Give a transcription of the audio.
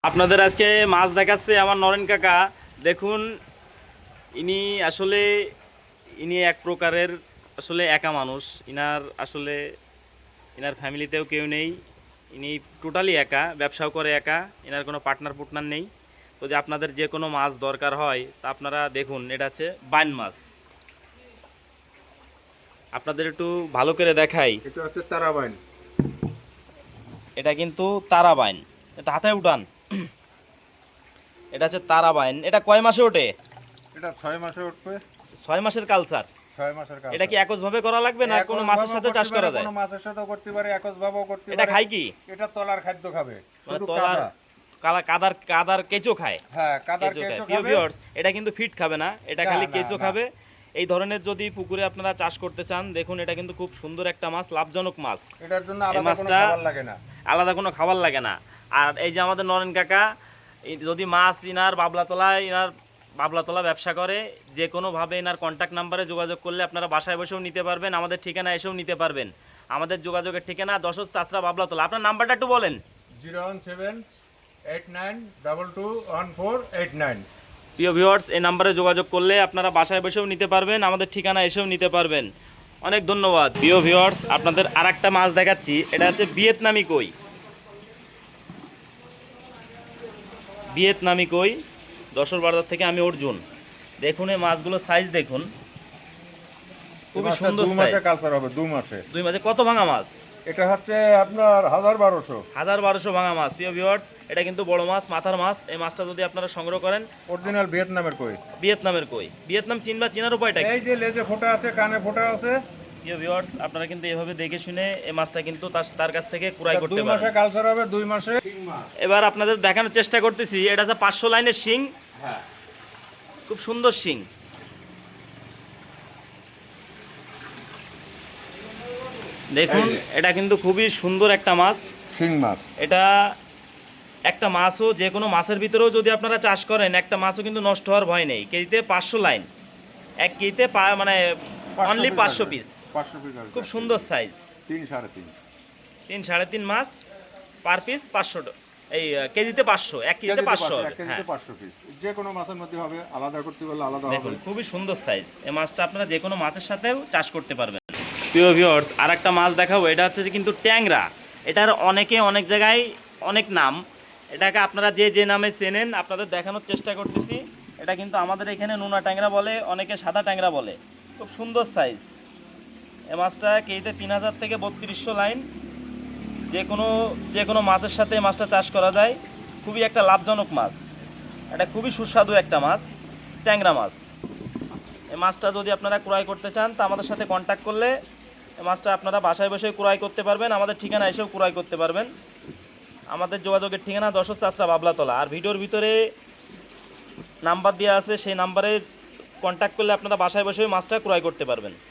আপনাদের আজকে মাছ দেখাচ্ছে আমার নরেন কাকা। দেখুন, ইনি আসলে এক প্রকারের আসলে একা মানুষ। ইনার ফ্যামিলিতেও কেউ নেই। ইনি টোটালি একা, ব্যবসাও করে একা। ইনার কোনো পার্টনার নেই। তো যে আপনাদের যে কোনো মাছ দরকার হয় তা আপনারা দেখুন, এটা হচ্ছে বাইন মাছ। আপনাদের একটু ভালো করে দেখাই, এটা হচ্ছে তারাবাইন। এটা কিন্তু তারা বাইন। এটা হাতে উঠান, এটা হচ্ছে তারা বাইন। এটা কয় মাসে ওঠে? এটা 6 মাসে উঠবে। 6 মাসের কালচার। 6 মাসের কাজ। এটা কি একজভাবে করা লাগবে না কোনো মাছের সাথে চাষ করা যায়? কোনো মাছের সাথেও করতে পারে, একজভাবেও করতে পারে। এটা খায় কি? এটা তলার খাদ্য খাবে, মানে শুধু তলার কাদার কেঁচো খায়। হ্যাঁ, কাদার কেঁচো খায়। কেঁচো প্রিয় খাবে। ভিউয়ার্স, এটা কিন্তু ফিট খাবে না, এটা না, খালি না, কেঁচো না। খাবে। এই ধরনের যদি পুকুরে আপনারা চাষ করতে চান, দেখুন এটা কিন্তু খুব সুন্দর একটা মাছ, লাভজনক মাছ। এটার জন্য এই আলাদা কোনো মাছটা খাবার লাগে না। আলাদা কোনো খাবার লাগে না। আর এই যে আমাদের নরেন কাকা, যদি মাছ ইনার বাবলাতলা ব্যবসা করে, যে কোনোভাবে এনার কন্ট্যাক্ট নাম্বারে যোগাযোগ করলে আপনারা বাসায় বসেও নিতে পারবেন, আমাদের ঠিকানা এসেও নিতে পারবেন। আমাদের যোগাযোগের ঠিকানা যশোর চাচরা বাবলাতলা। আপনার নাম্বারটা একটু বলেন। 01789221489। প্রিয় ভিউয়ার্স, এই নাম্বারে যোগাযোগ করলে আপনারা বাসায় বসেও নিতে পারবেন, আমাদের ঠিকানা এসেও নিতে পারবেন। অনেক ধন্যবাদ। প্রিয় ভিউয়ার্স, আপনাদের আরেকটা মাছ দেখাচ্ছি। এটা হচ্ছে ভিয়েতনামি কই, যশোর বাজার থেকে আমি অর্জুন। দেখুন এই মাছগুলো সাইজ দেখুন, খুবই সুন্দর 2 সাইজ। মাসে কালচার হবে, 2 মাসে। 2 মাসে কত ভাঙা মাছ? এটা হচ্ছে আপনার 1200। 1200 ভাঙা মাছ। প্রিয় ভিউয়ার্স, এটা কিন্তু বড় মাছ, মাথার মাছ। এই মাছটা যদি আপনারা সংগ্রহ করেন, অরিজিনাল ভিয়েতনামের কই। ভিয়েতনামের কই। ভিয়েতনাম চেনার উপায়টা কি? এই যে লেজে ফোঁটা আছে, কানে ফোঁটা আছে। প্রিয় ভিউয়ার্স, আপনারা কিন্তু এভাবে দেখে শুনে এই মাছটা কিন্তু তার কাছ থেকে ক্রয় করতে 2 মাসে পারেন। কালচার হবে, 2 মাসে। এবার আপনাদের দেখানোর চেষ্টা করতেছি। এটা হচ্ছে 500 লাইনের শিং। হ্যাঁ, খুব সুন্দর শিং। দেখুন, এটা কিন্তু খুবই সুন্দর একটা মাছ। শিং মাছ। এটা একটা মাছও, যে কোনো মাছের ভিতরেও যদি আপনারা চাষ করেন, একটা মাছও কিন্তু নষ্ট হওয়ার ভয় নেই। কেজিতে 500 লাইন, এক কেজিতে মানে অনলি 500 পিস। 500 পিস। খুব সুন্দর সাইজ। 3 3.5। 3 3.5 মাছ, পার পিস 500। এই কেজিতে 500, এক কেজিতে 500 হবে। এক কেজিতে হ্যাঁ, 500 পিস। যে কোনো মাছের মধ্যে হবে, আলাদা করতে বললে আলাদা দেখুন হবে। খুবই সুন্দর সাইজ। এই মাছটা আপনারা যে কোনো মাছের সাথেও চাষ করতে পারবেন। প্রিয় ভিউয়ার্স, আর একটা মাছ দেখাবো। এটা হচ্ছে যে কিন্তু ট্যাংরা। এটার অনেক জায়গায় অনেক নাম। এটাকে আপনারা যে নামে চেনেন, আপনাদের দেখানোর চেষ্টা করতেছি। এটা কিন্তু আমাদের এখানে নোনা ট্যাংরা বলে, অনেকে সাদা ট্যাংরা বলে। খুব সুন্দর সাইজ। এই মাছটা কেজিতে 3000 থেকে 3200 লাইন। যে কোনো মাছের সাথে এই মাছটা চাষ করা যায়। খুবই একটা লাভজনক মাছ। এটা খুবই সুস্বাদু একটা মাছ, ট্যাংরা মাছ। এই মাছটা যদি আপনারা ক্রয় করতে চান, তা আমাদের সাথে কন্ট্যাক্ট করলে এই মাছটা আপনারা বাসায় বসে ক্রয় করতে পারবেন, আমাদের ঠিকানা এসেও ক্রয় করতে পারবেন। আমাদের যোগাযোগের ঠিকানা যশোর চাচরা বাবলাতলা। আর ভিডিওর ভিতরে নাম্বার দেওয়া আছে, সেই নাম্বারে কন্ট্যাক্ট করলে আপনারা বাসায় বসে মাছটা ক্রয় করতে পারবেন।